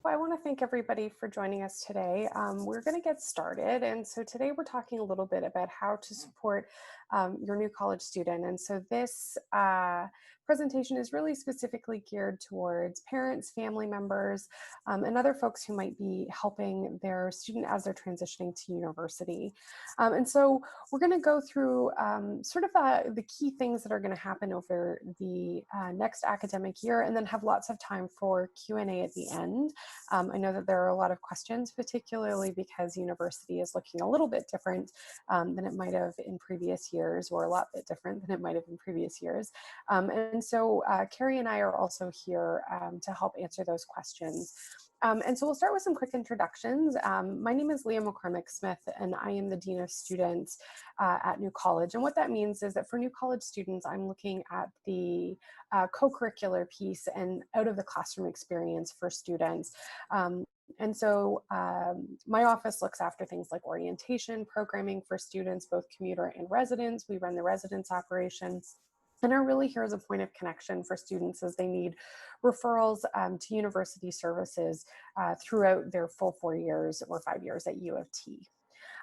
I want to thank everybody for joining us today. We're going to get started. And so today we're talking a little bit about how to support your new college student. And so this presentation is really specifically geared towards parents, family members, and other folks who might be helping their student as they're transitioning to university. And so we're going to go through sort of the key things that are going to happen over the next academic year, and then have lots of time for Q&A at the end. I know that there are a lot of questions, particularly because university is looking a little bit different than it might have in previous years, or a lot bit different than it might have in previous years. And so Carrie and I are also here to help answer those questions. And so we'll start with some quick introductions. My name is Leah McCormick Smith, and I am the Dean of Students at New College. And what that means is that for new college students, I'm looking at the co-curricular piece and out of the classroom experience for students. And so my office looks after things like orientation, programming for students, both commuter and residents. We run the residence operations, and are really here as a point of connection for students as they need referrals to university services throughout their full 4 years or 5 years at U of T.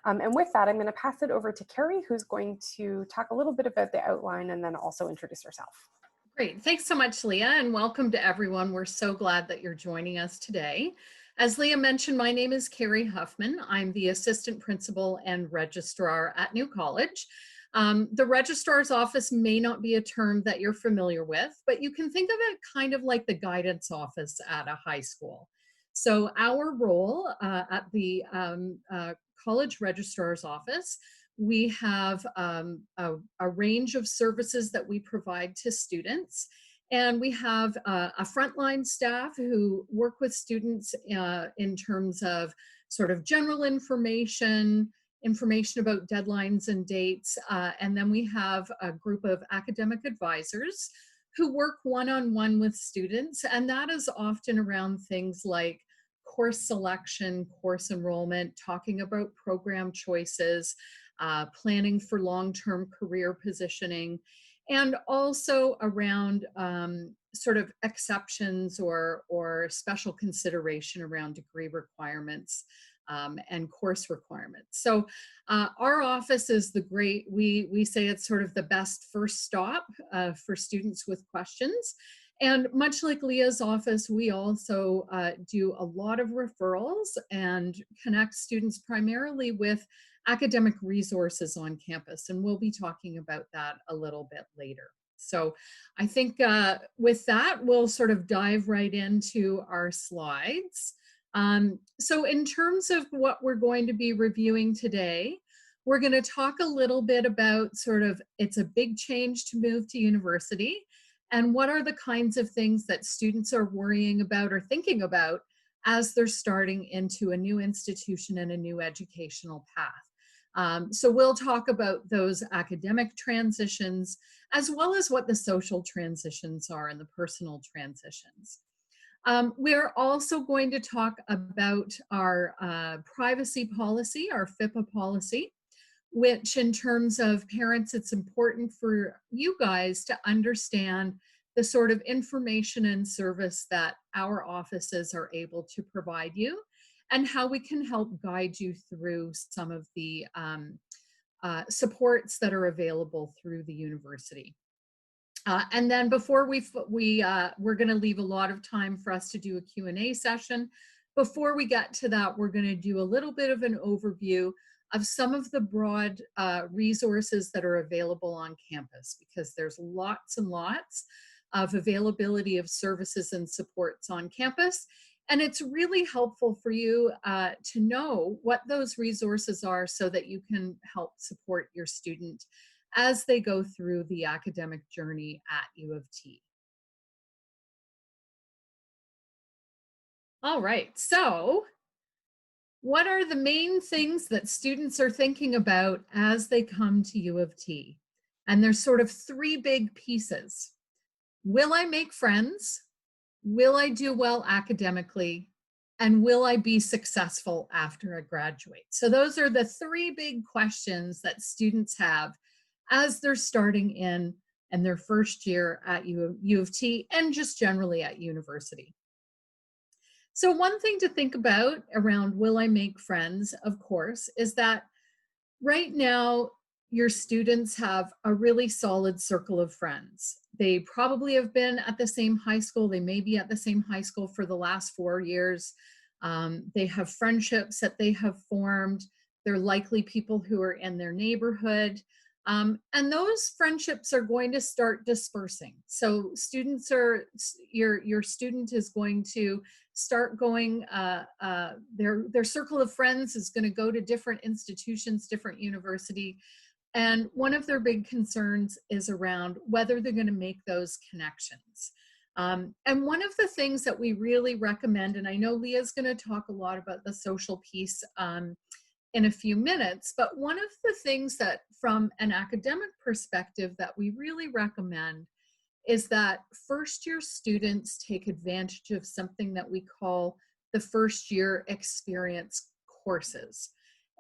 And with that, I'm going to pass it over to Carrie, who's going to talk a little bit about the outline and then also introduce herself. Great. Thanks so much, Leah, and welcome to everyone. We're so glad that you're joining us today. As Leah mentioned, my name is Carrie Huffman. I'm the Assistant Principal and Registrar at New College. The Registrar's Office may not be a term that you're familiar with, but you can think of it kind of like the guidance office at a high school. So our role at the College Registrar's Office, we have a range of services that we provide to students. And we have a frontline staff who work with students in terms of sort of general information about deadlines and dates. And then we have a group of academic advisors who work one-on-one with students. And that is often around things like course selection, course enrollment, talking about program choices, planning for long-term career positioning, and also around sort of exceptions or special consideration around degree requirements and course requirements. So our office is we say it's sort of the best first stop for students with questions. And much like Leah's office, we also do a lot of referrals and connect students primarily with academic resources on campus. And we'll be talking about that a little bit later. So I think with that, we'll sort of dive right into our slides. So in terms of what we're going to be reviewing today, we're going to talk a little bit about it's a big change to move to university, and what are the kinds of things that students are worrying about or thinking about as they're starting into a new institution and a new educational path. So we'll talk about those academic transitions, as well as what the social transitions are and the personal transitions. We're also going to talk about our privacy policy, our FIPPA policy, which in terms of parents, it's important for you guys to understand the sort of information and service that our offices are able to provide you, and how we can help guide you through some of the supports that are available through the university. And then before we're going to leave a lot of time for us to do a Q&A session. Before we get to that, we're going to do a little bit of an overview of some of the broad resources that are available on campus, because there's lots and lots of availability of services and supports on campus. And it's really helpful for you to know what those resources are so that you can help support your student as they go through the academic journey at U of T. All right, so what are the main things that students are thinking about as they come to U of T? And there's sort of three big pieces. Will I make friends? Will I do well academically? And will I be successful after I graduate? So those are the three big questions that students have as they're starting in their first year at U of T, and just generally at university. So one thing to think about around will I make friends, of course, is that right now, your students have a really solid circle of friends. They probably have been at the same high school. They may be at the same high school for the last 4 years. They have friendships that they have formed. They're likely people who are in their neighborhood. And those friendships are going to start dispersing. So your student is going to start going, their circle of friends is going to go to different institutions, different university. And one of their big concerns is around whether they're going to make those connections. And one of the things that we really recommend, and I know Leah's going to talk a lot about the social piece in a few minutes, but one of the things that from an academic perspective that we really recommend is that first year students take advantage of something that we call the first year experience courses.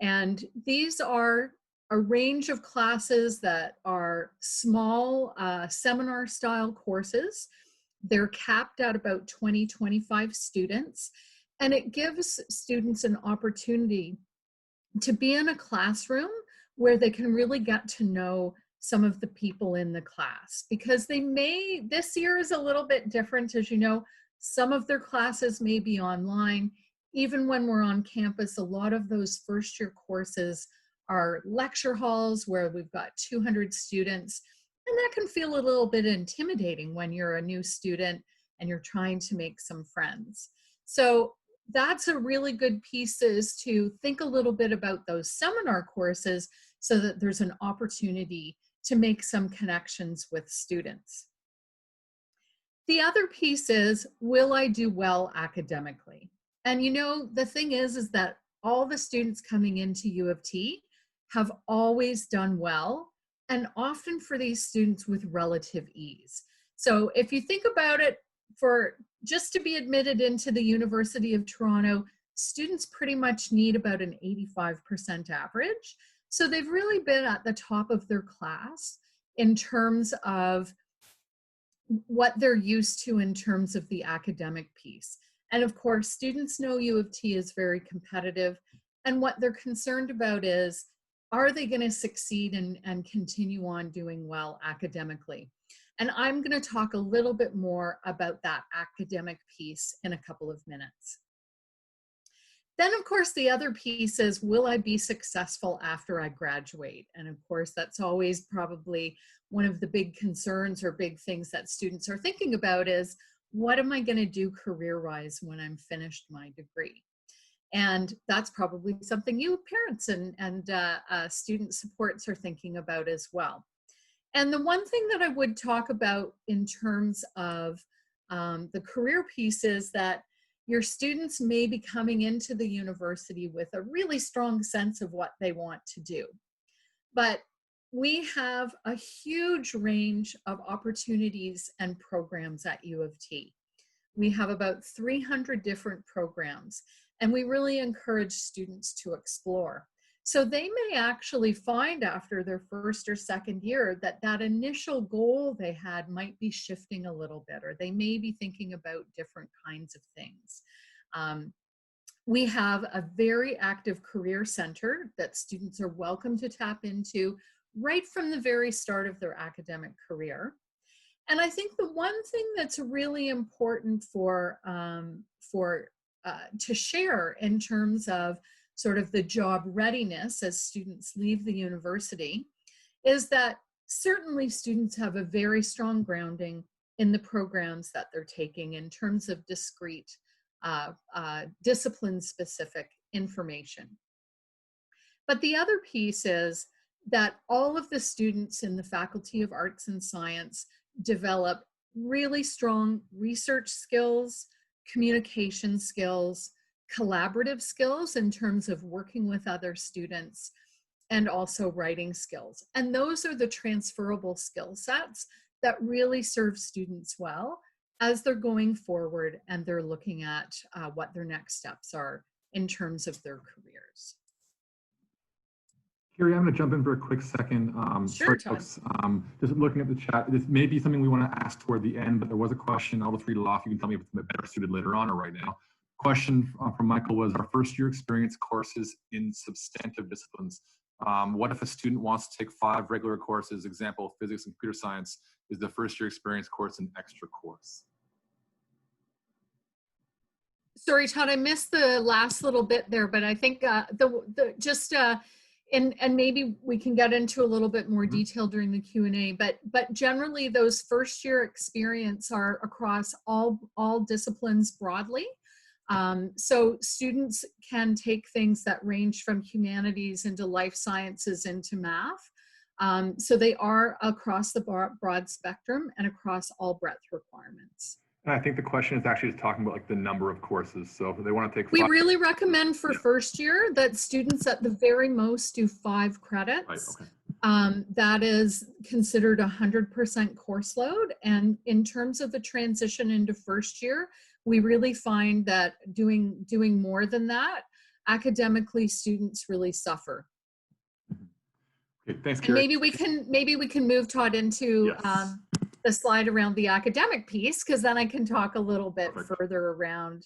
And these are a range of classes that are small seminar style courses. They're capped at about 20-25 students, and it gives students an opportunity to be in a classroom where they can really get to know some of the people in the class, because this year is a little bit different. As you know, some of their classes may be online. Even when we're on campus, a lot of those first year courses are lecture halls where we've got 200 students, and that can feel a little bit intimidating when you're a new student and you're trying to make some friends. So that's a really good piece, is to think a little bit about those seminar courses so that there's an opportunity to make some connections with students. The other piece is, will I do well academically? And the thing is that all the students coming into U of T have always done well, and often for these students with relative ease. So if you think about it, for just to be admitted into the University of Toronto, students pretty much need about an 85% average. So they've really been at the top of their class in terms of what they're used to in terms of the academic piece. And of course, students know U of T is very competitive, and what they're concerned about is, are they going to succeed and continue on doing well academically? And I'm going to talk a little bit more about that academic piece in a couple of minutes. Then, of course, the other piece is, will I be successful after I graduate? And of course, that's always probably one of the big concerns or big things that students are thinking about is, what am I going to do career-wise when I'm finished my degree? And that's probably something you parents and student supports are thinking about as well. And the one thing that I would talk about in terms of the career piece is that your students may be coming into the university with a really strong sense of what they want to do. But we have a huge range of opportunities and programs at U of T. We have about 300 different programs, and we really encourage students to explore. So they may actually find after their first or second year that that initial goal they had might be shifting a little bit, or they may be thinking about different kinds of things. We have a very active career center that students are welcome to tap into right from the very start of their academic career. And I think the one thing that's really important to share in terms of sort of the job readiness as students leave the university is that certainly students have a very strong grounding in the programs that they're taking in terms of discrete, discipline-specific information. But the other piece is that all of the students in the Faculty of Arts and Science develop really strong research skills, communication skills, collaborative skills in terms of working with other students, and also writing skills. And those are the transferable skill sets that really serve students well as they're going forward and they're looking at what their next steps are in terms of their careers. Carrie, I'm going to jump in for a quick second. Sure, Sorry, Todd. folks. Just looking at the chat, this may be something we want to ask toward the end, but there was a question. I'll just read it off. You can tell me if it's better suited later on or right now. question from Michael was, our first year experience courses in substantive disciplines. What if a student wants to take 5 regular courses, example, physics and computer science, is the first year experience course an extra course? Sorry, Todd, I missed the last little bit there, but I think and maybe we can get into a little bit more detail during the Q&A, but generally those first year experience are across all disciplines broadly. So students can take things that range from humanities into life sciences into math. So they are across the broad spectrum and across all breadth requirements. And I think the question is actually just talking about like the number of courses. So if they want to take We 5, really recommend for first year that students at the very most do 5 credits. right, okay. That is considered 100% course load. And in terms of the transition into first year, we really find that doing more than that, academically students really suffer. Okay, thanks, And Carrie. maybe we can move, Todd, into Yes. the slide around the academic piece, because then I can talk a little bit Perfect. further around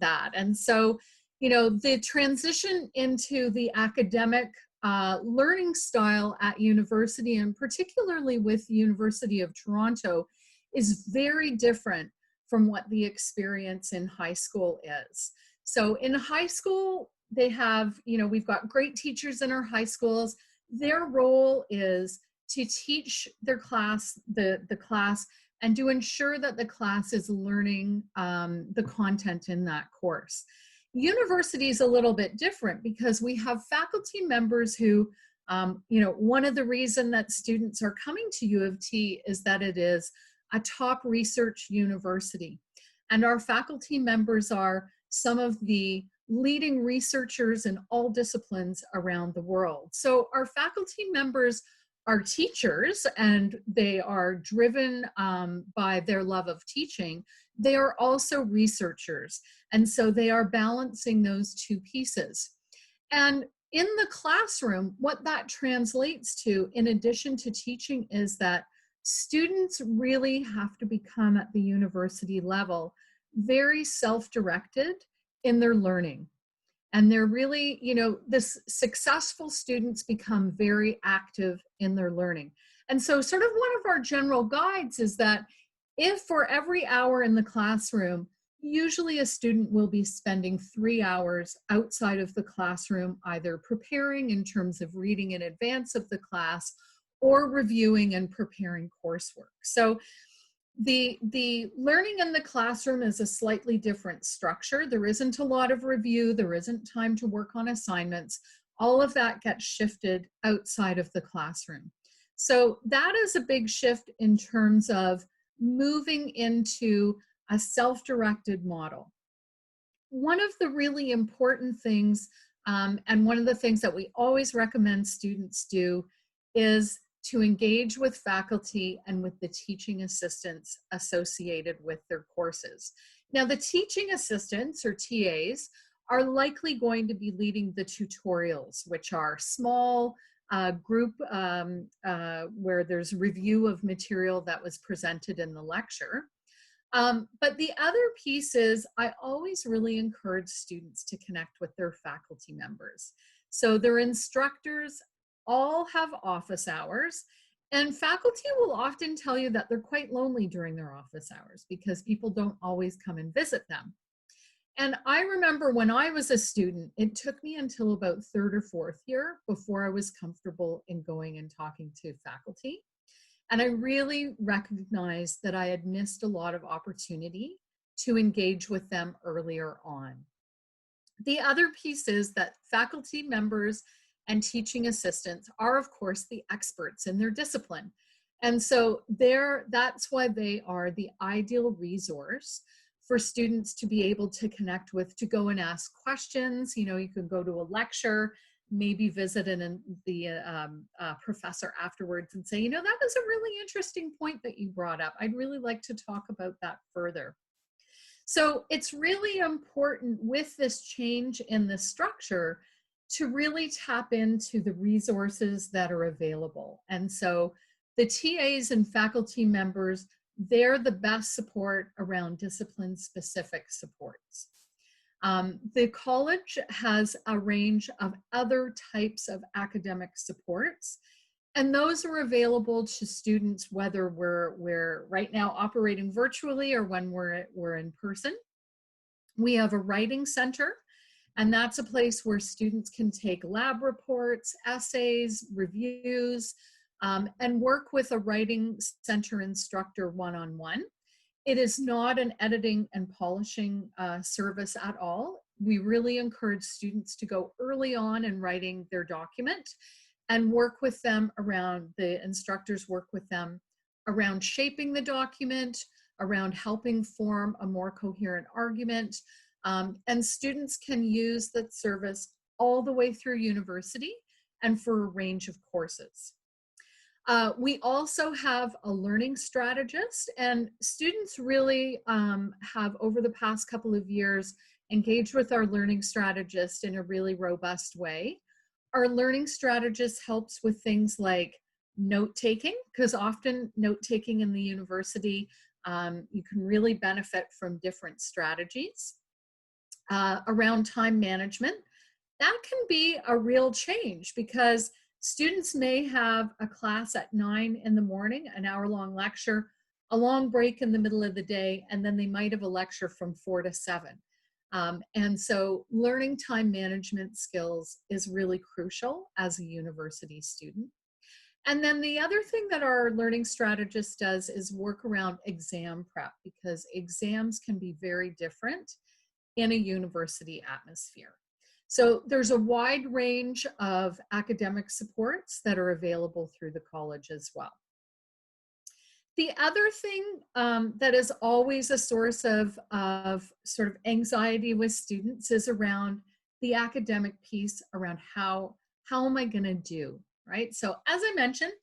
that. And so, you know, the transition into the academic learning style at university, and particularly with the University of Toronto, is very different from what the experience in high school is. So in high school, they have, you know, we've got great teachers in our high schools. Their role is to teach their class, the class, and to ensure that the class is learning the content in that course. University is a little bit different because we have faculty members who, you know, one of the reasons that students are coming to U of T is that it is a top research university. And our faculty members are some of the leading researchers in all disciplines around the world. So our faculty members are teachers, and they are driven by their love of teaching. They are also researchers, and so they are balancing those 2 pieces. And in the classroom, what that translates to, in addition to teaching, is that students really have to become, at the university level, very self-directed in their learning. And they're really, you know, this successful students become very active in their learning. And so sort of one of our general guides is that if for every hour in the classroom, usually a student will be spending 3 hours outside of the classroom, either preparing in terms of reading in advance of the class or reviewing and preparing coursework. So the learning in the classroom is a slightly different structure. There isn't a lot of review. There isn't time to work on assignments. All of that gets shifted outside of the classroom. So that is a big shift in terms of moving into a self-directed model. One of the really important things, and one of the things that we always recommend students do, is to engage with faculty and with the teaching assistants associated with their courses. Now, the teaching assistants, or TAs, are likely going to be leading the tutorials, which are small group where there's review of material that was presented in the lecture. But the other piece is, I always really encourage students to connect with their faculty members. So their instructors all have office hours, and faculty will often tell you that they're quite lonely during their office hours because people don't always come and visit them. And I remember when I was a student, it took me until about 3rd or 4th year before I was comfortable in going and talking to faculty. And I really recognized that I had missed a lot of opportunity to engage with them earlier on. The other piece is that faculty members and teaching assistants are, of course, the experts in their discipline. And so that's why they are the ideal resource for students to be able to connect with, to go and ask questions. You know, you can go to a lecture, maybe visit the professor afterwards and say, you know, that was a really interesting point that you brought up. I'd really like to talk about that further. So it's really important with this change in the structure to really tap into the resources that are available. And so the TAs and faculty members, they're the best support around discipline-specific supports. The college has a range of other types of academic supports, and those are available to students whether we're right now operating virtually or when we're in person. We have a writing center, and that's a place where students can take lab reports, essays, reviews, and work with a writing center instructor one-on-one. It is not an editing and polishing service at all. We really encourage students to go early on in writing their document and work with them around, the instructors work with them around shaping the document, around helping form a more coherent argument. And students can use that service all the way through university and for a range of courses. We also have a learning strategist, and students really have over the past couple of years engaged with our learning strategist in a really robust way. Our learning strategist helps with things like note-taking, because often note-taking in the university, you can really benefit from different strategies. Around time management, that can be a real change because students may have a class at 9 in the morning, an hour-long lecture, a long break in the middle of the day, and then they might have a lecture from 4 to 7. And so learning time management skills is really crucial as a university student. And then the other thing that our learning strategist does is work around exam prep, because exams can be very different in a university atmosphere. So there's a wide range of academic supports that are available through the college as well. The other thing that is always a source of sort of anxiety with students is around the academic piece, around how am I going to do, right? So as I mentioned,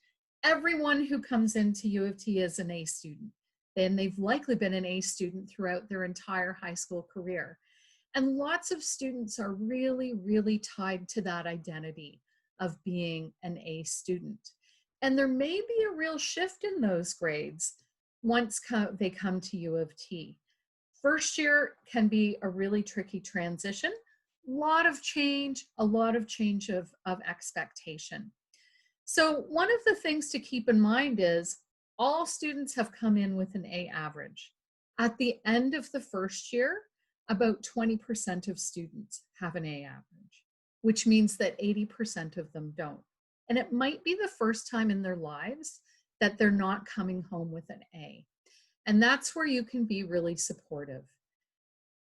everyone who comes into U of T is an A student. Then they've likely been an A student throughout their entire high school career. And lots of students are really, really tied to that identity of being an A student. And there may be a real shift in those grades once they come to U of T. First year can be a really tricky transition. A lot of change of expectation. So one of the things to keep in mind is all students have come in with an A average. At the end of the first year, about 20% of students have an A average, which means that 80% of them don't. And it might be the first time in their lives that they're not coming home with an A. And that's where you can be really supportive.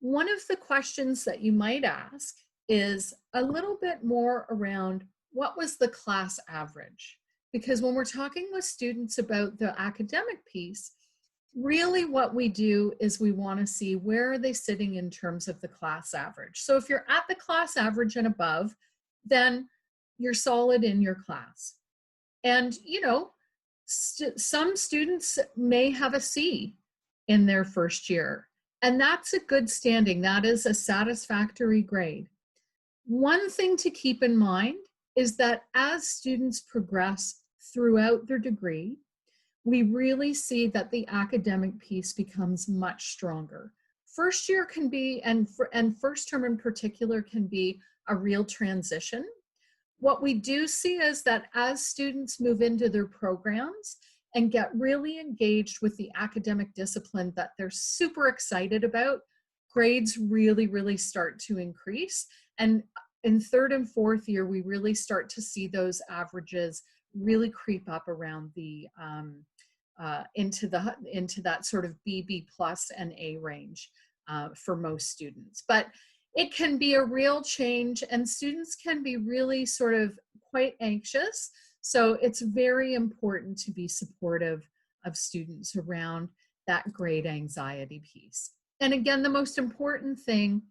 One of the questions that you might ask is a little bit more around what was the class average? Because when we're talking with students about the academic piece, really what we do is we want to see where are they sitting in terms of the class average. So if you're at the class average and above, then you're solid in your class. And you know, some students may have a C in their first year, and that's a good standing. That is a satisfactory grade. One thing to keep in mind is that as students progress throughout their degree, we really see that the academic piece becomes much stronger. First year can be, and first term in particular, can be a real transition. What we do see is that as students move into their programs and get really engaged with the academic discipline that they're super excited about, grades really, really start to increase. And in third and fourth year, we really start to see those averages really creep up around the into that sort of B plus and A range for most students. But it can be a real change, and students can be really sort of quite anxious. So it's very important to be supportive of students around that grade anxiety piece. And again, the most important thing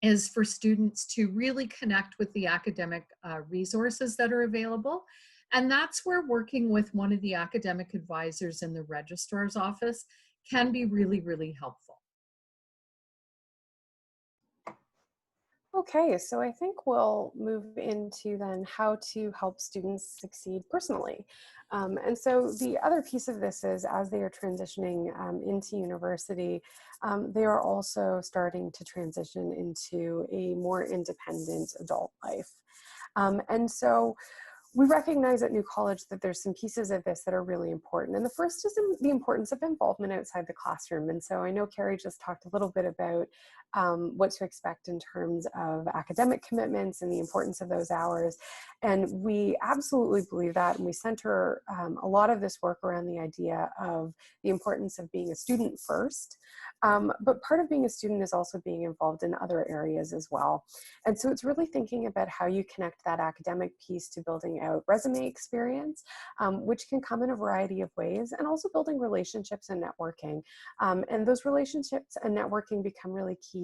is for students to really connect with the academic resources that are available. And that's where working with one of the academic advisors in the registrar's office can be really, really helpful. Okay, so I think we'll move into then how to help students succeed personally. And so the other piece of this is as they are transitioning into university, they are also starting to transition into a more independent adult life. And so we recognize at New College that there's some pieces of this that are really important. And the first is the importance of involvement outside the classroom. And so I know Carrie just talked a little bit about what to expect in terms of academic commitments and the importance of those hours. And we absolutely believe that. And we center a lot of this work around the idea of the importance of being a student first. But part of being a student is also being involved in other areas as well. And so it's really thinking about how you connect that academic piece to building out resume experience, which can come in a variety of ways, and also building relationships and networking. And those relationships and networking become really key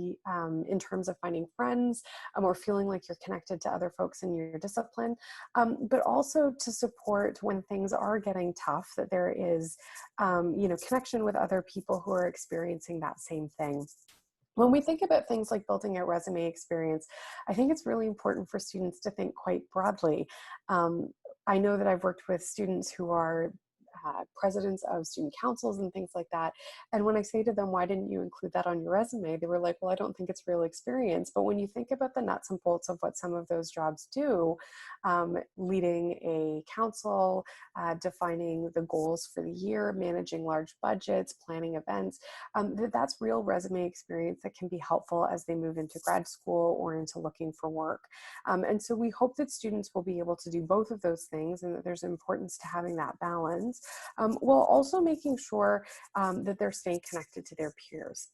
in terms of finding friends or feeling like you're connected to other folks in your discipline, but also to support when things are getting tough, that there is, connection with other people who are experiencing that same thing. When we think about things like building out resume experience, I think it's really important for students to think quite broadly. Um, I know that I've worked with students who are presidents of student councils and things like that. And when I say to them, why didn't you include that on your resume? They were like, well, I don't think it's real experience. But when you think about the nuts and bolts of what some of those jobs do, leading a council, defining the goals for the year, managing large budgets, planning events, that's real resume experience that can be helpful as they move into grad school or into looking for work. And so we hope that students will be able to do both of those things and that there's importance to having that balance, while also making sure that they're staying connected to their peers.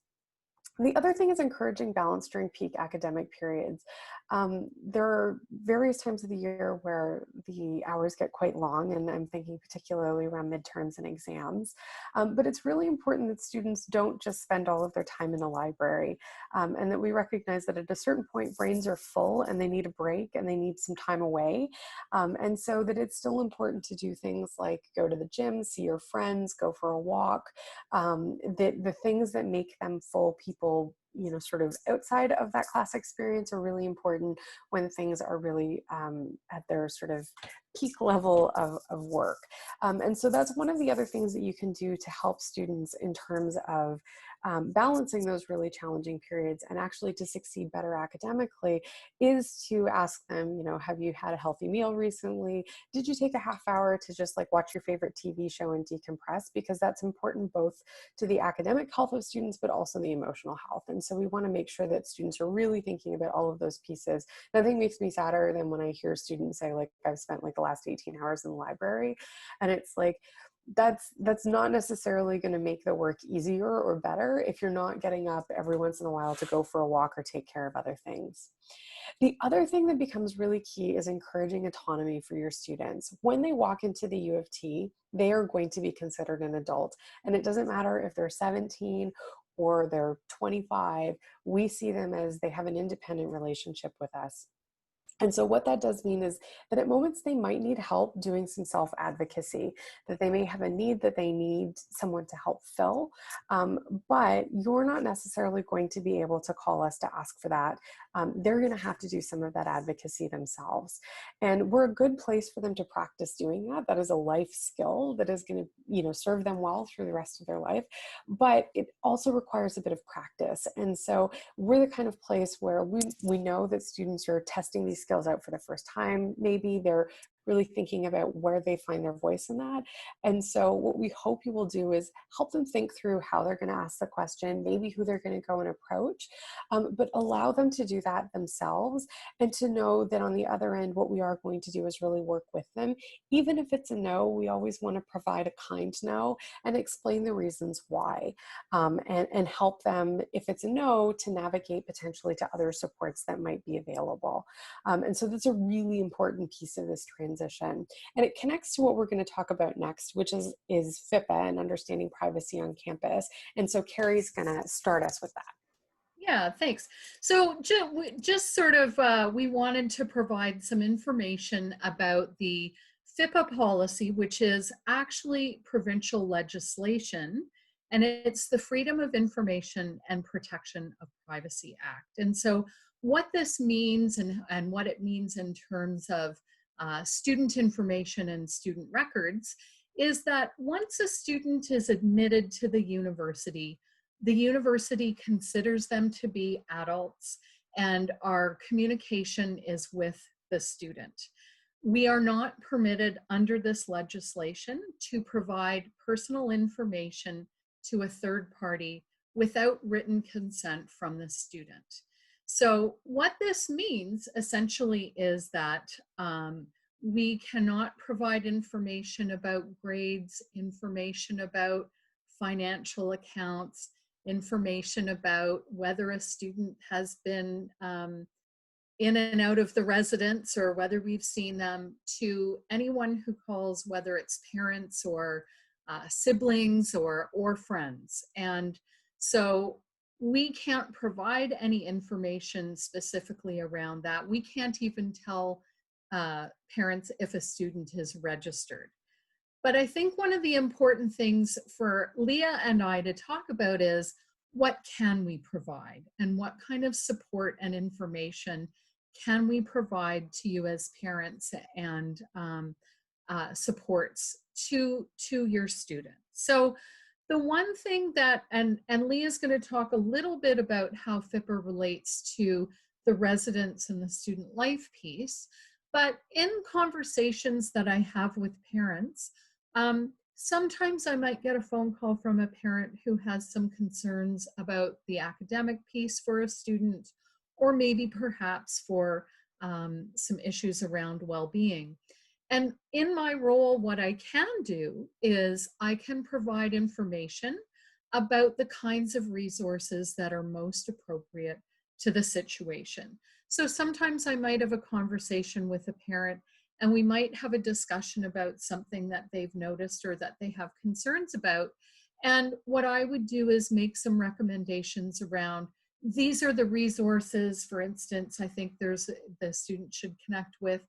The other thing is encouraging balance during peak academic periods. There are various times of the year where the hours get quite long, and I'm thinking particularly around midterms and exams. But it's really important that students don't just spend all of their time in the library, and that we recognize that at a certain point, brains are full and they need a break and they need some time away. And so that it's still important to do things like go to the gym, see your friends, go for a walk, the things that make them full people, sort of outside of that class experience, are really important when things are really at their sort of peak level of work. And so that's one of the other things that you can do to help students in terms of balancing those really challenging periods and actually to succeed better academically, is to ask them, have you had a healthy meal recently? Did you take a half hour to just like watch your favorite TV show and decompress? Because that's important both to the academic health of students, but also the emotional health. And so we want to make sure that students are really thinking about all of those pieces. Nothing makes me sadder than when I hear students say, like, I've spent like the last 18 hours in the library. And it's like, that's not necessarily going to make the work easier or better if you're not getting up every once in a while to go for a walk or take care of other things. The other thing that becomes really key is encouraging autonomy for your students. When they walk into the U of T, they are going to be considered an adult. And it doesn't matter if they're 17 or they're 25, we see them as they have an independent relationship with us. And so what that does mean is that at moments they might need help doing some self-advocacy, that they may have a need that they need someone to help fill, but you're not necessarily going to be able to call us to ask for that. They're going to have to do some of that advocacy themselves. And we're a good place for them to practice doing that. That is a life skill that is going to, serve them well through the rest of their life, but it also requires a bit of practice. And so we're the kind of place where we know that students are testing these skills out for the first time. Maybe they're really thinking about where they find their voice in that. And so what we hope you will do is help them think through how they're going to ask the question, maybe who they're going to go and approach, but allow them to do that themselves and to know that on the other end, what we are going to do is really work with them. Even if it's a no, we always want to provide a kind no and explain the reasons why, and help them, if it's a no, to navigate potentially to other supports that might be available. And so that's a really important piece of this transition. And it connects to what we're going to talk about next, which is FIPA and understanding privacy on campus. And so Carrie's going to start us with that. Yeah, thanks. So just sort of, we wanted to provide some information about the FIPA policy, which is actually provincial legislation, and it's the Freedom of Information and Protection of Privacy Act. And so what this means and what it means in terms of student information and student records is that once a student is admitted to the university considers them to be adults, and our communication is with the student. We are not permitted under this legislation to provide personal information to a third party without written consent from the student. So what this means essentially is that we cannot provide information about grades, information about financial accounts, information about whether a student has been in and out of the residence or whether we've seen them, to anyone who calls, whether it's parents or siblings or friends. And so we can't provide any information specifically around that. We can't even tell parents if a student is registered. But I think one of the important things for Leah and I to talk about is what can we provide and what kind of support and information can we provide to you as parents and supports to your student. So the one thing that, and Leah's going to talk a little bit about how FIPA relates to the residence and the student life piece, but in conversations that I have with parents, sometimes I might get a phone call from a parent who has some concerns about the academic piece for a student, or maybe perhaps for some issues around well-being. And in my role, what I can do is I can provide information about the kinds of resources that are most appropriate to the situation. So sometimes I might have a conversation with a parent and we might have a discussion about something that they've noticed or that they have concerns about. And what I would do is make some recommendations around, these are the resources. For instance, I think the student should connect with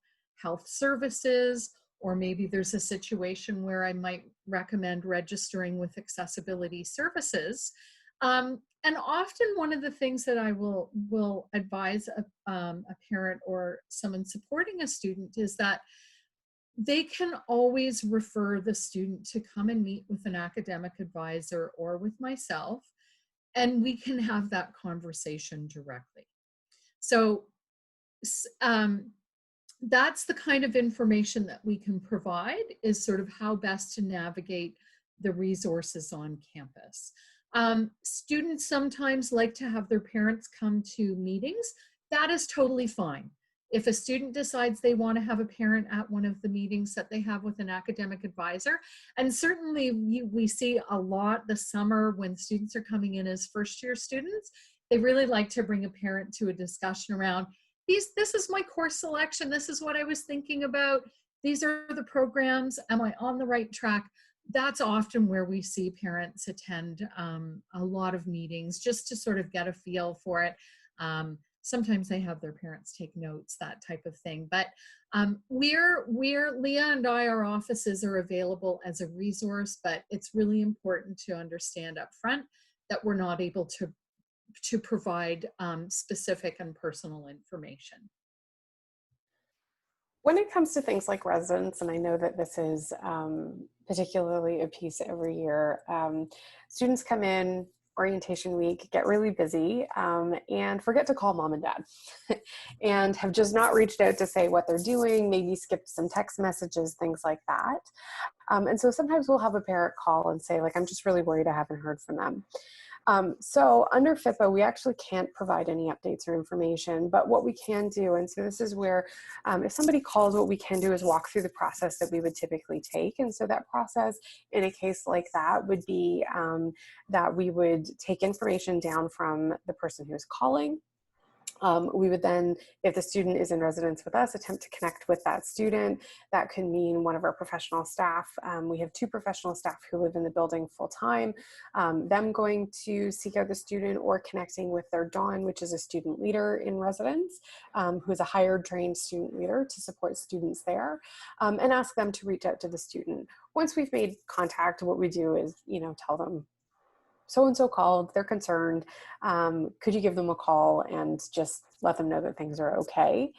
health services, or maybe there's a situation where I might recommend registering with accessibility services. And often one of the things that I will advise a parent or someone supporting a student is that they can always refer the student to come and meet with an academic advisor or with myself, and we can have that conversation directly. So that's the kind of information that we can provide, is sort of how best to navigate the resources on campus. Students sometimes like to have their parents come to meetings. That is totally fine. If a student decides they want to have a parent at one of the meetings that they have with an academic advisor, and certainly we see a lot this summer when students are coming in as first-year students, they really like to bring a parent to a discussion around, this is my course selection, this is what I was thinking about, these are the programs, am I on the right track? That's often where we see parents attend a lot of meetings just to sort of get a feel for it. Sometimes they have their parents take notes, that type of thing. But Leah and I, our offices are available as a resource, but it's really important to understand up front that we're not able to provide specific and personal information. When it comes to things like residence, and I know that this is particularly a piece every year, students come in orientation week, get really busy, and forget to call mom and dad and have just not reached out to say what they're doing, maybe skipped some text messages, things like that. And so sometimes we'll have a parent call and say, like, I'm just really worried I haven't heard from them. So under FIPA, we actually can't provide any updates or information, but what we can do, and so this is where if somebody calls, what we can do is walk through the process that we would typically take. And so that process in a case like that would be that we would take information down from the person who's calling. We would then, if the student is in residence with us, attempt to connect with that student. That could mean one of our professional staff. We have 2 professional staff who live in the building full time. Them going to seek out the student, or connecting with their DON, which is a student leader in residence, who is a hired trained student leader to support students there, and ask them to reach out to the student. Once we've made contact, what we do is, tell them, so-and-so called, they're concerned, could you give them a call and just let them know that things are okay.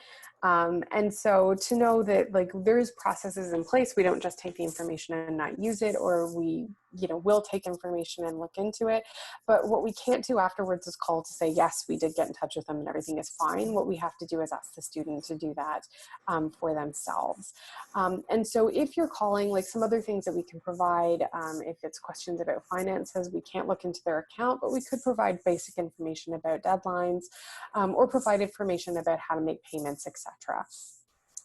And so to know that like there's processes in place, we don't just take the information and not use it, or we, will take information and look into it. But what we can't do afterwards is call to say, yes, we did get in touch with them and everything is fine. What we have to do is ask the student to do that for themselves. And so if you're calling, like some other things that we can provide, if it's questions about finances, we can't look into their account, but we could provide basic information about deadlines, or provide information about how to make payments, etc.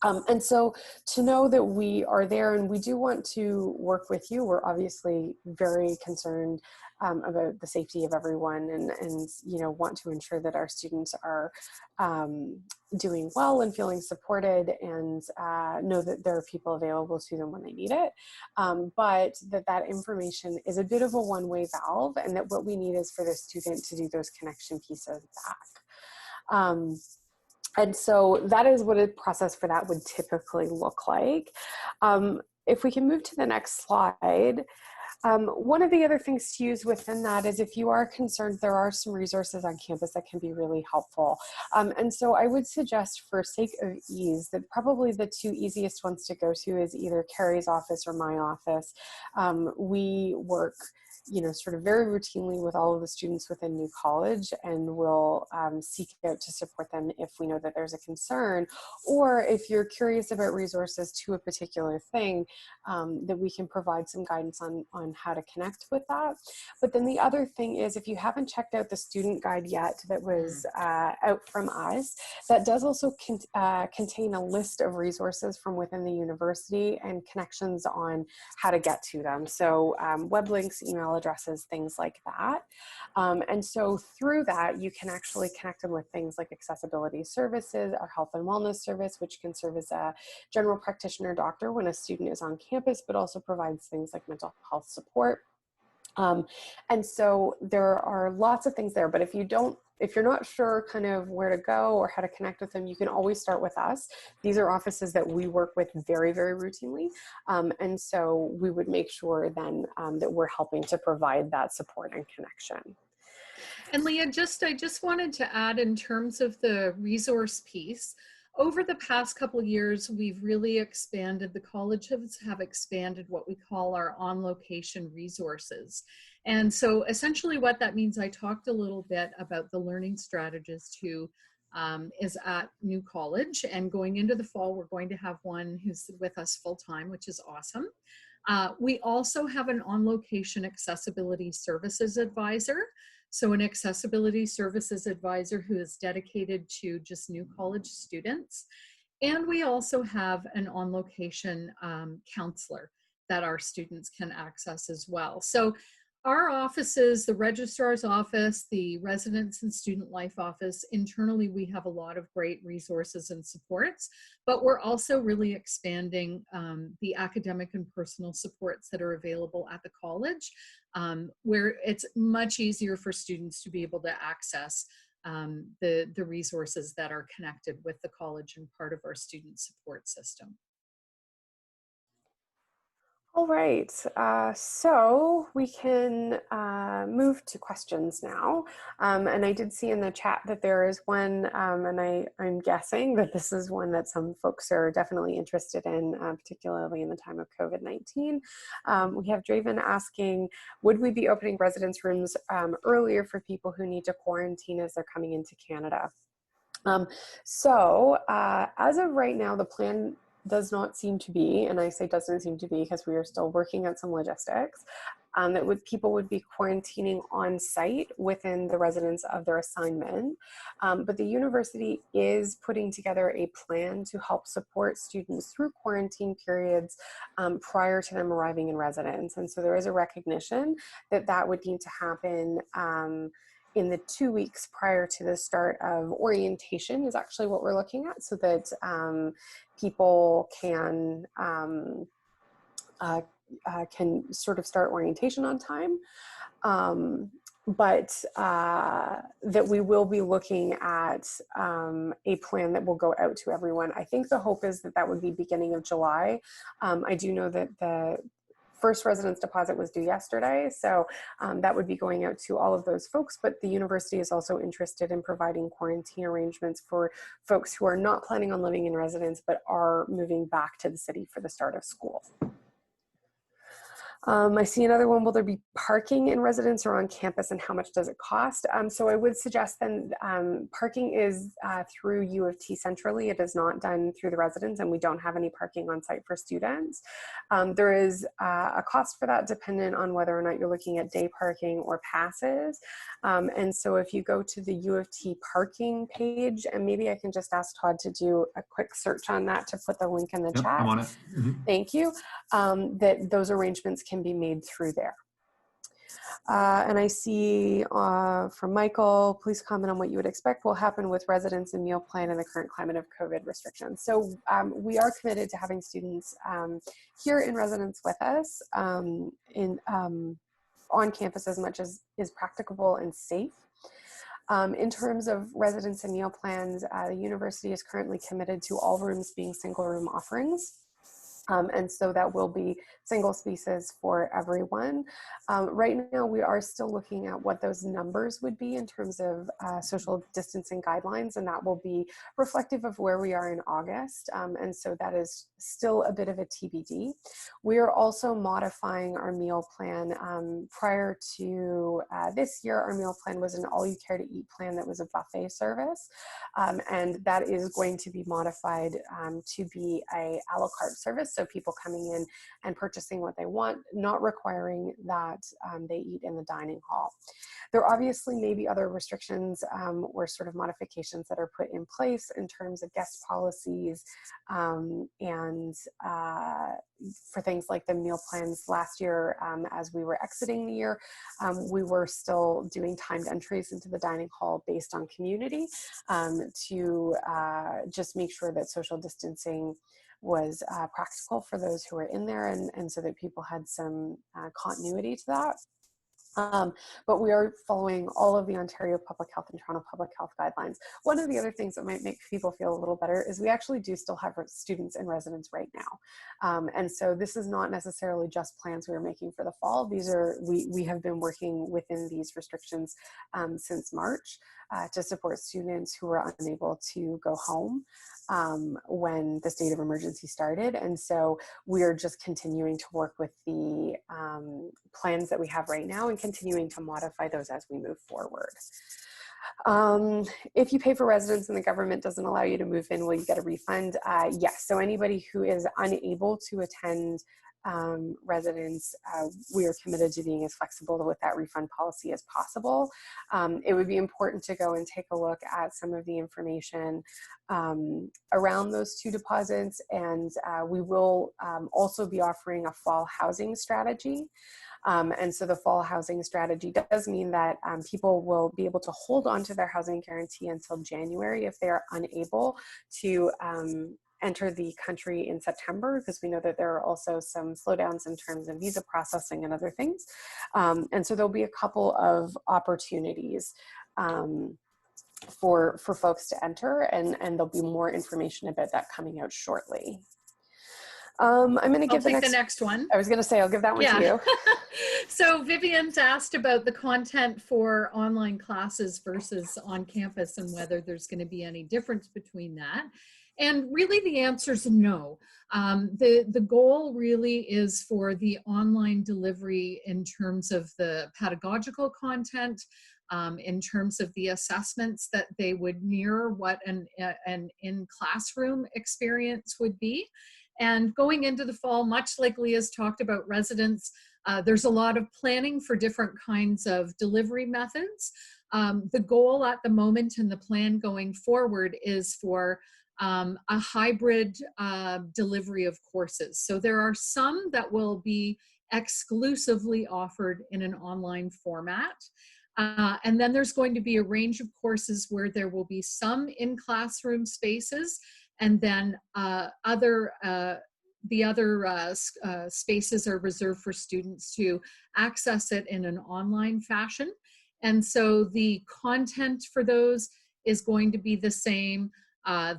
And so to know that we are there and we do want to work with you, we're obviously very concerned about the safety of everyone, and want to ensure that our students are doing well and feeling supported, and know that there are people available to them when they need it. But that information is a bit of a one-way valve, and that what we need is for the student to do those connection pieces back. And so that is what a process for that would typically look like. If we can move to the next slide. One of the other things to use within that is if you are concerned, there are some resources on campus that can be really helpful. And so I would suggest, for sake of ease, that probably the two easiest ones to go to is either Carrie's office or my office. We work sort of very routinely with all of the students within New College, and we'll seek out to support them if we know that there's a concern, or if you're curious about resources to a particular thing, that we can provide some guidance on how to connect with that. But then the other thing is, if you haven't checked out the student guide yet that was out from us, that does also contain a list of resources from within the university and connections on how to get to them. So web links, email addresses, things like that. And so through that, you can actually connect them with things like accessibility services, our health and wellness service, which can serve as a general practitioner doctor when a student is on campus, but also provides things like mental health support. And so there are lots of things there, but if you're not sure kind of where to go or how to connect with them, you can always start with us. These are offices that we work with very, very routinely. And so we would make sure then that we're helping to provide that support and connection. And Leah, I just wanted to add, in terms of the resource piece, over the past couple of years, we've really expanded, the colleges have expanded what we call our on-location resources. And so essentially what that means, I talked a little bit about the learning strategist who is at New College, and going into the fall, we're going to have one who's with us full-time, which is awesome. We also have an on-location accessibility services advisor. So an accessibility services advisor who is dedicated to just New College students. And we also have an on-location counselor that our students can access as well. So our offices, the registrar's office, the residence and student life office, internally we have a lot of great resources and supports, but we're also really expanding the academic and personal supports that are available at the college, where it's much easier for students to be able to access the resources that are connected with the college and part of our student support system. All right, so we can move to questions now. And I did see in the chat that there is one, and I'm guessing that this is one that some folks are definitely interested in, particularly in the time of COVID-19. We have Draven asking, would we be opening residence rooms earlier for people who need to quarantine as they're coming into Canada? As of right now, the plan does not seem to be, and I say doesn't seem to be because we are still working on some logistics, that people would be quarantining on site within the residence of their assignment. But the university is putting together a plan to help support students through quarantine periods prior to them arriving in residence. And so there is a recognition that that would need to happen in the 2 weeks prior to the start of orientation is actually what we're looking at, so that people can sort of start orientation on time. But that we will be looking at a plan that will go out to everyone. I think the hope is that that would be beginning of July. I do know that the first residence deposit was due yesterday, so that would be going out to all of those folks, but the university is also interested in providing quarantine arrangements for folks who are not planning on living in residence but are moving back to the city for the start of school. I see another one. Will there be parking in residence or on campus, and how much does it cost? So I would suggest then parking is through U of T centrally. It is not done through the residence, and we don't have any parking on site for students. There is a cost for that dependent on whether or not you're looking at day parking or passes. And so if you go to the U of T parking page, and maybe I can just ask Todd to do a quick search on that to put the link in the Yep, chat. I'm on it. Thank you. That those arrangements can be made through there. And I see from Michael, please comment on what you would expect will happen with residence and meal plan in the current climate of COVID restrictions. So we are committed to having students here in residence with us on campus as much as is practicable and safe. In terms of residence and meal plans, the university is currently committed to all rooms being single room offerings. And so that will be single spaces for everyone. Right now, we are still looking at what those numbers would be in terms of social distancing guidelines, and that will be reflective of where we are in August. And so that is still a bit of a TBD. We are also modifying our meal plan. Prior to this year, our meal plan was an all-you-care-to-eat plan that was a buffet service. And that is going to be modified to be a la carte service. So people coming in and purchasing what they want, not requiring that they eat in the dining hall. There obviously may be other restrictions or sort of modifications that are put in place in terms of guest policies and for things like the meal plans last year. As we were exiting the year, we were still doing timed entries into the dining hall based on community to just make sure that social distancing was practical for those who were in there, and so that people had some continuity to that. But we are following all of the Ontario Public Health and Toronto Public Health guidelines. One of the other things that might make people feel a little better is we actually do still have students in residence right now. And so this is not necessarily just plans we are making for the fall. These are, we have been working within these restrictions since March to support students who were unable to go home when the state of emergency started. And so we are just continuing to work with the plans that we have right now and continuing to modify those as we move forward. If you pay for residence and the government doesn't allow you to move in, will you get a refund? Yes. So anybody who is unable to attend residents, we are committed to being as flexible with that refund policy as possible. It would be important to go and take a look at some of the information around those two deposits, and we will also be offering a fall housing strategy. And so the fall housing strategy does mean that people will be able to hold on to their housing guarantee until January if they are unable to enter the country in September, because we know that there are also some slowdowns in terms of visa processing and other things. And so there'll be a couple of opportunities for folks to enter, and there'll be more information about that coming out shortly. I'm going to give the next one. I was going to say, I'll give that one to you. So Vivian's asked about the content for online classes versus on campus and whether there's going to be any difference between that. And really the answer is no. The goal really is for the online delivery in terms of the pedagogical content, in terms of the assessments, that they would mirror what an in-classroom experience would be. And going into the fall, much like Leah's talked about residents, there's a lot of planning for different kinds of delivery methods. The goal at the moment and the plan going forward is for a hybrid delivery of courses. So there are some that will be exclusively offered in an online format. And then there's going to be a range of courses where there will be some in classroom spaces, and then the other spaces are reserved for students to access it in an online fashion. And so the content for those is going to be the same.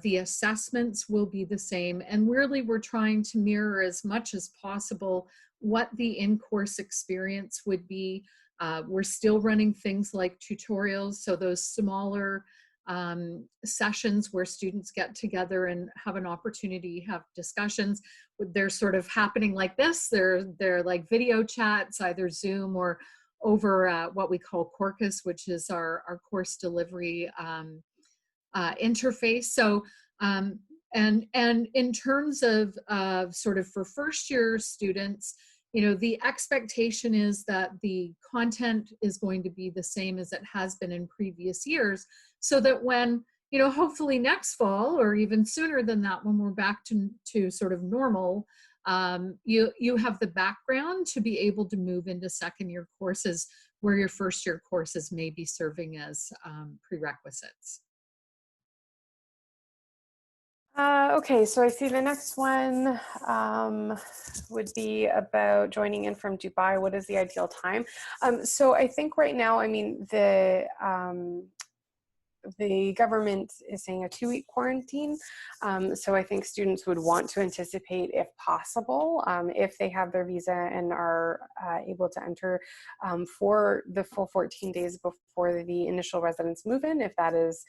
The assessments will be the same. And really, we're trying to mirror as much as possible what the in-course experience would be. We're still running things like tutorials, so those smaller sessions where students get together and have an opportunity to have discussions. They're sort of happening like this. They're like video chats, either Zoom or over what we call Quarkus, which is our course delivery interface. So, and in terms of sort of for first year students, you know, the expectation is that the content is going to be the same as it has been in previous years, so that when, you know, hopefully next fall or even sooner than that, when we're back to sort of normal, you have the background to be able to move into second year courses where your first year courses may be serving as prerequisites. Okay, so I see the next one would be about joining in from Dubai. What is the ideal time? So I think right now, I mean, the government is saying a 2-week quarantine. So I think students would want to anticipate, if possible, if they have their visa and are able to enter for the full 14 days before the initial residents move in, if that is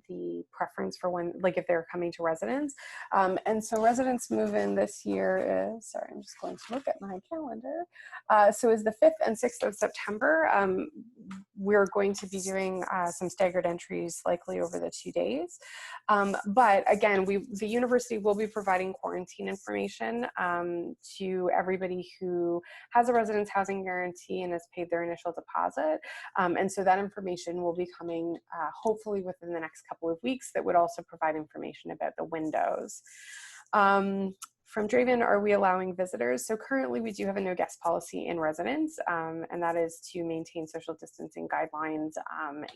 the preference for when, like if they're coming to residence. And so residents move in this year is, sorry, I'm just going to look at my calendar. So is the 5th and 6th of September. We're going to be doing some staggered entries likely over the 2 days. But again, the university will be providing quarantine information to everybody who has a residence housing guarantee and has paid their initial deposit. And so that information will be coming hopefully within the next couple of weeks, that would also provide information about the windows. From Draven, are we allowing visitors? So currently we do have a no guest policy in residence, and that is to maintain social distancing guidelines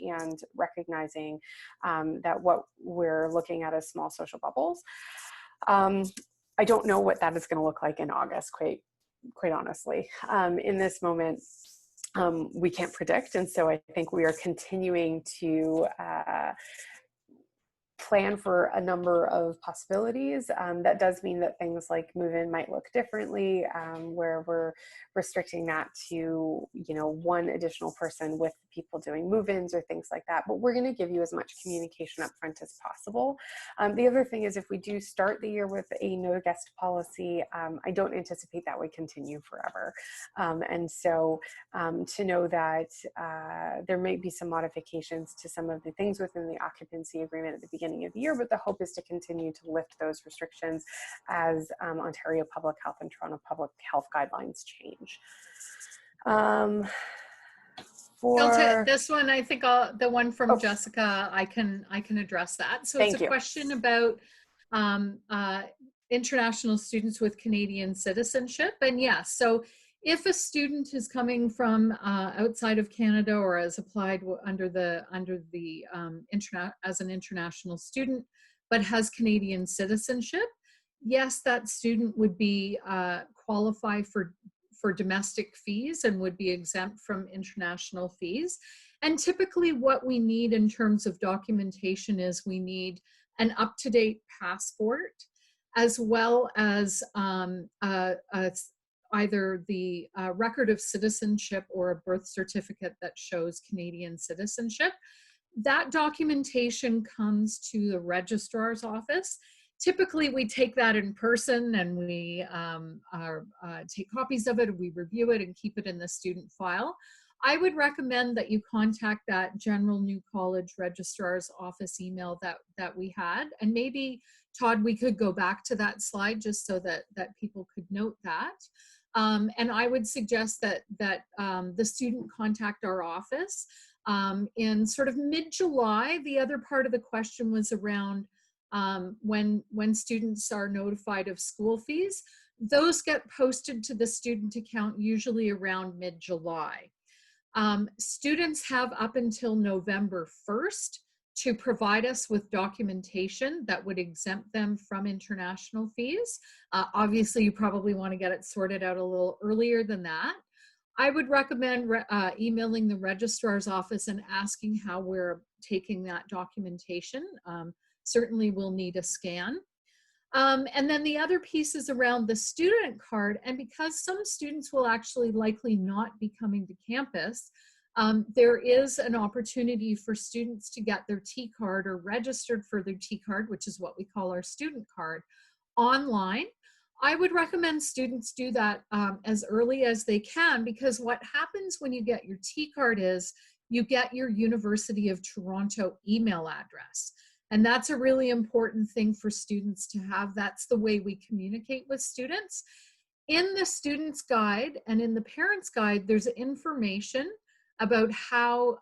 and recognizing that what we're looking at is small social bubbles. I don't know what that is going to look like in August, quite honestly. In this moment, we can't predict, and so I think we are continuing to plan for a number of possibilities. That does mean that things like move-in might look differently, where we're restricting that to, you know, one additional person with people doing move-ins or things like that. But we're going to give you as much communication up front as possible. The other thing is, if we do start the year with a no guest policy, I don't anticipate that would continue forever. And so to know that there may be some modifications to some of the things within the occupancy agreement at the beginning of the year, but the hope is to continue to lift those restrictions as Ontario Public Health and Toronto Public Health guidelines change. This one, I think the one from Jessica, I can address that. So it's a question about international students with Canadian citizenship. And yes, so if a student is coming from outside of Canada or has applied under the as an international student, but has Canadian citizenship, yes, that student would be qualify for domestic fees and would be exempt from international fees. And typically what we need in terms of documentation is we need an up-to-date passport, as well as either the record of citizenship or a birth certificate that shows Canadian citizenship. That documentation comes to the registrar's office. Typically, we take that in person and we take copies of it, we review it and keep it in the student file. I would recommend that you contact that General New College Registrar's Office email that we had. And maybe, Todd, we could go back to that slide just so that people could note that. And I would suggest that the student contact our office in sort of mid-July. The other part of the question was around when students are notified of school fees. Those get posted to the student account usually around mid-July. Students have up until November 1st to provide us with documentation that would exempt them from international fees. Obviously, you probably want to get it sorted out a little earlier than that. I would recommend emailing the registrar's office and asking how we're taking that documentation. Certainly we'll need a scan. And then the other piece is around the student card. And because some students will actually likely not be coming to campus, there is an opportunity for students to get their T card or registered for their T card, which is what we call our student card, online. I would recommend students do that as early as they can, because what happens when you get your T card is you get your University of Toronto email address. And that's a really important thing for students to have. That's the way we communicate with students. In the student's guide and in the parent's guide, there's information about how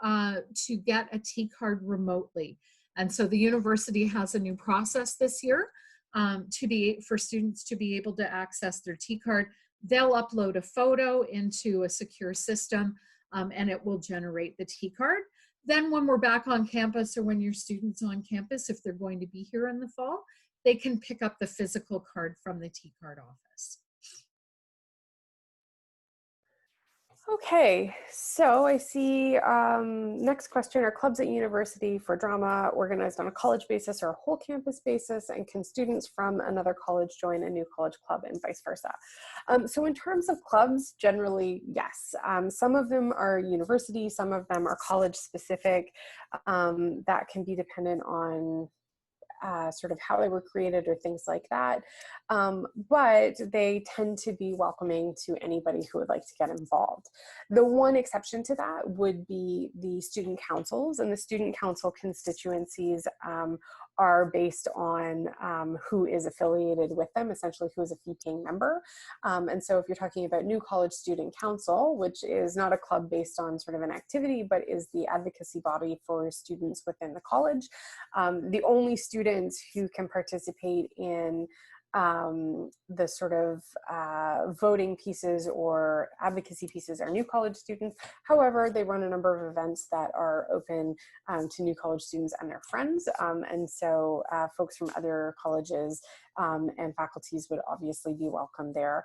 to get a T card remotely. And so the university has a new process this year for students to be able to access their T card. They'll upload a photo into a secure system and it will generate the T card. Then when we're back on campus, or when your students on campus, if they're going to be here in the fall, they can pick up the physical card from the T card office. Okay, so I see next question, are clubs at university for drama organized on a college basis or a whole campus basis, and can students from another college join a new college club and vice versa? So in terms of clubs, generally, yes. Some of them are university, some of them are college specific. That can be dependent on sort of how they were created or things like that. But they tend to be welcoming to anybody who would like to get involved. The one exception to that would be the student councils, and the student council constituencies are based on who is affiliated with them, essentially who is a fee-paying member. And so if you're talking about New College Student Council, which is not a club based on sort of an activity, but is the advocacy body for students within the college, the only students who can participate in the sort of voting pieces or advocacy pieces are new college students. However, they run a number of events that are open to new college students and their friends. And so folks from other colleges and faculties would obviously be welcome there.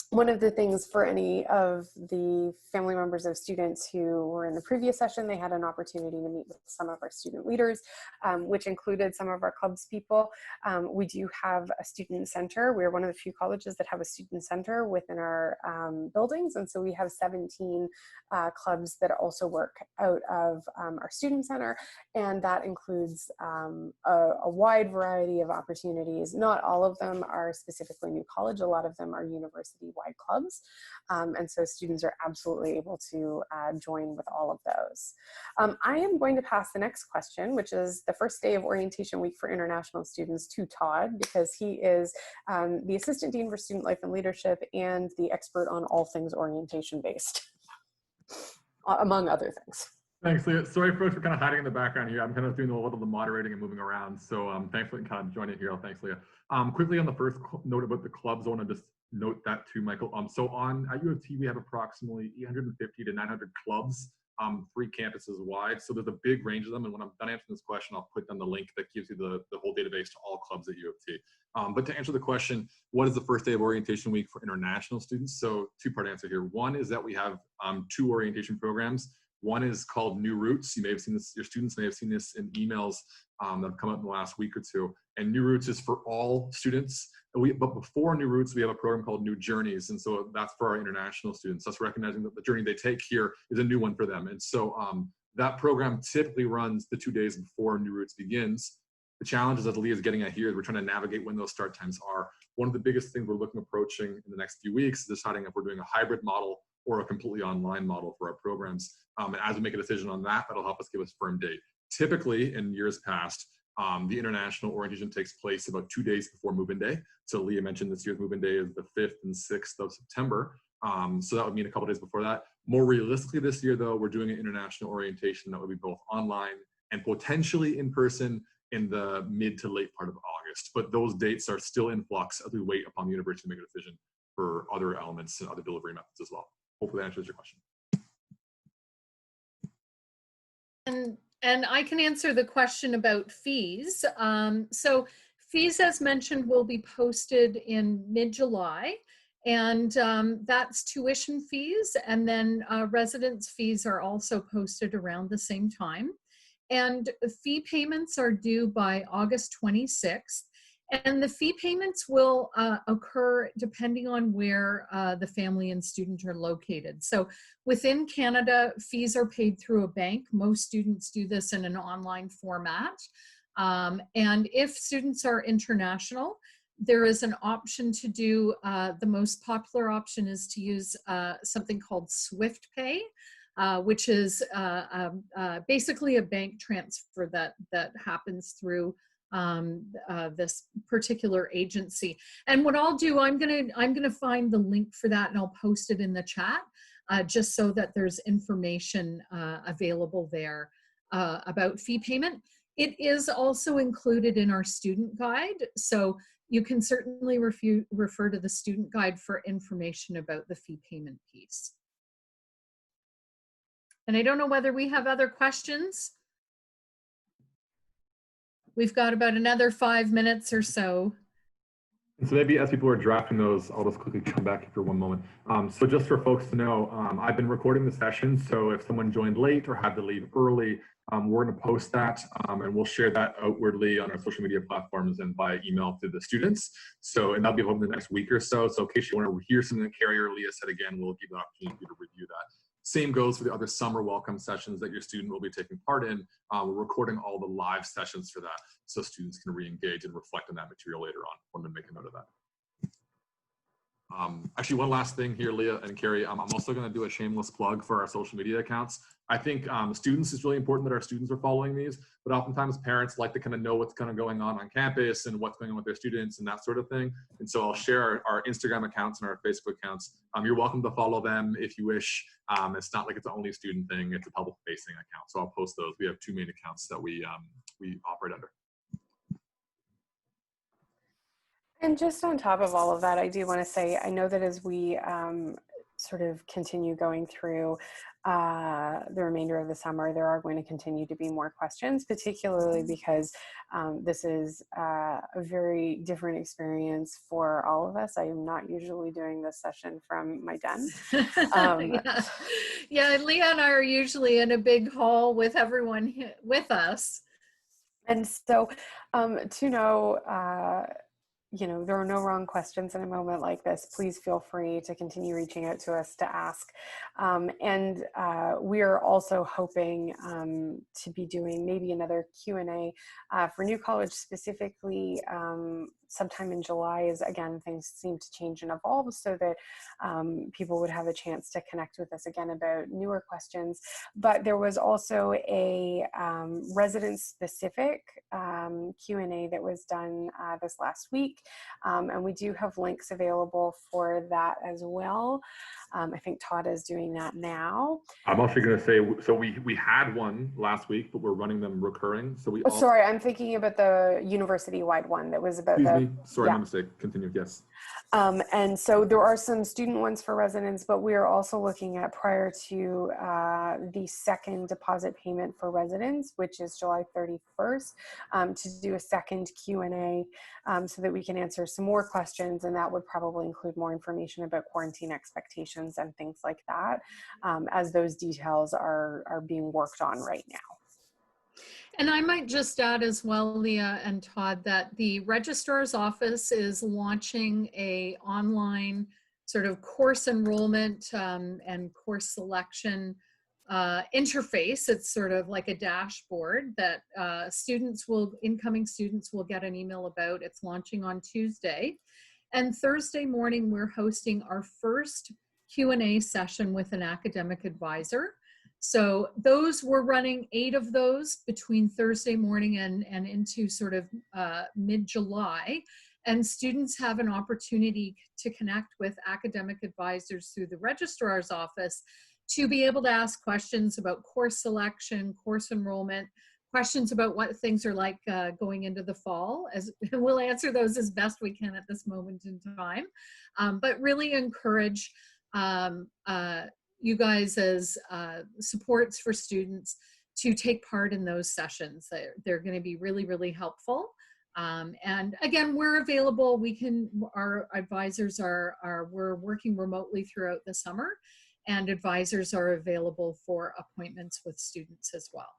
One of the things for any of the family members of students who were in the previous session, they had an opportunity to meet with some of our student leaders, which included some of our clubs people. We do have a student center. We're one of the few colleges that have a student center within our buildings. And so we have 17 clubs that also work out of our student center. And that includes a wide variety of opportunities. Not all of them are specifically New College. A lot of them are university-wide clubs. And so students are absolutely able to join with all of those. I am going to pass the next question, which is the first day of orientation week for international students, to Todd, because he is the Assistant Dean for Student Life and Leadership and the expert on all things orientation-based, among other things. Thanks, Leah. Sorry, folks, for kind of hiding in the background here. I'm kind of doing a little of the moderating and moving around. So thanks for kind of joining here. Thanks, Leah. Quickly on the first note about the clubs, I want to just note that too, Michael. So at U of T, we have approximately 850 to 900 clubs, 3 campuses wide. So there's a big range of them. And when I'm done answering this question, I'll put down the link that gives you the whole database to all clubs at U of T. But to answer the question, what is the first day of orientation week for international students? So 2-part answer here. One is that we have 2 orientation programs. One is called New Roots. You may have seen this, your students may have seen this in emails that have come up in the last week or two. And New Roots is for all students. But before New Roots, we have a program called New Journeys. And so that's for our international students. That's recognizing that the journey they take here is a new one for them. And so that program typically runs the 2 days before New Roots begins. The challenges that Leah is getting at here is we're trying to navigate when those start times are. One of the biggest things we're approaching in the next few weeks is deciding if we're doing a hybrid model or a completely online model for our programs. And as we make a decision on that, that'll help us give us a firm date. Typically, in years past, the international orientation takes place about 2 days before move-in day. So Leah mentioned this year's move-in day is the 5th and 6th of September. So that would mean a couple days before that. More realistically this year, though, we're doing an international orientation that will be both online and potentially in person in the mid to late part of August. But those dates are still in flux as we wait upon the university to make a decision for other elements and other delivery methods as well. Hopefully that answers your question. And I can answer the question about fees. So fees, as mentioned, will be posted in mid-July, and that's tuition fees, and then residence fees are also posted around the same time. And fee payments are due by August 26th. And the fee payments will occur depending on where the family and student are located. So within Canada, fees are paid through a bank. Most students do this in an online format. And if students are international, there is an option to do, the most popular option is to use something called Swift Pay, which is basically a bank transfer that happens through this particular agency. And what I'll do, I'm gonna find the link for that and I'll post it in the chat, just so that there's information available there about fee payment. It is also included in our student guide, so you can certainly refer to the student guide for information about the fee payment piece. And I don't know whether we have other questions. We've got about another 5 minutes or so. So maybe as people are drafting those, I'll just quickly come back for one moment. So just for folks to know, I've been recording the session. So if someone joined late or had to leave early, we're going to post that and we'll share that outwardly on our social media platforms and by email to the students. So, and that'll be over the next week or so. So in case you want to hear something that Carrie or Leah said again, we'll give you an opportunity to review that. Same goes for the other summer welcome sessions that your student will be taking part in. We're recording all the live sessions for that so students can re-engage and reflect on that material later on. Wanted to make a note of that. Actually, one last thing here, Leah and Carrie, I'm also going to do a shameless plug for our social media accounts. I think students, it's really important that our students are following these, but oftentimes parents like to kind of know what's kind of going on campus and what's going on with their students and that sort of thing. And so I'll share our Instagram accounts and our Facebook accounts. You're welcome to follow them if you wish. It's not like it's only a student thing, it's a public facing account. So I'll post those. We have 2 main accounts that we operate under. And just on top of all of that, I do want to say, I know that as we sort of continue going through the remainder of the summer, there are going to continue to be more questions, particularly because this is a very different experience for all of us. I am not usually doing this session from my den. Yeah, Leah and I are usually in a big hall with everyone with us. And so to know, you know, there are no wrong questions in a moment like this. Please feel free to continue reaching out to us to ask. And we are also hoping to be doing maybe another Q&A for New College specifically sometime in July, as again, things seem to change and evolve, so that people would have a chance to connect with us again about newer questions. But there was also a resident-specific Q&A that was done this last week, and we do have links available for that as well. I think Todd is doing that now. I'm also going to say, so we had one last week, but we're running them recurring. So we. Oh, sorry, I'm thinking about the university-wide one that was about Excuse me. Sorry, yeah. my mistake. Continue. Yes. And so there are some student ones for residents, but we are also looking at, prior to the second deposit payment for residents, which is July 31st, to do a second Q&A so that we can answer some more questions. And that would probably include more information about quarantine expectations and things like that, as those details are being worked on right now. And I might just add as well, Leah and Todd, that the Registrar's Office is launching a online sort of course enrollment and course selection interface. It's sort of like a dashboard that incoming students will get an email about. It's launching on Tuesday. And Thursday morning, we're hosting our first Q&A session with an academic advisor. So those, we're running 8 of those between Thursday morning and into sort of mid-July. And students have an opportunity to connect with academic advisors through the Registrar's Office to be able to ask questions about course selection, course enrollment, questions about what things are like going into the fall. We'll answer those as best we can at this moment in time. But really encourage you guys as supports for students to take part in those sessions. They're going to be really, really helpful. And again, we're available. Our advisors we're working remotely throughout the summer, and advisors are available for appointments with students as well.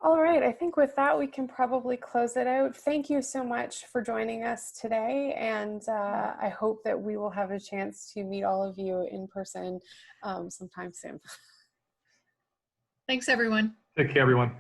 All right, I think with that, we can probably close it out. Thank you so much for joining us today, and I hope that we will have a chance to meet all of you in person sometime soon. Thanks, everyone. Take care, everyone.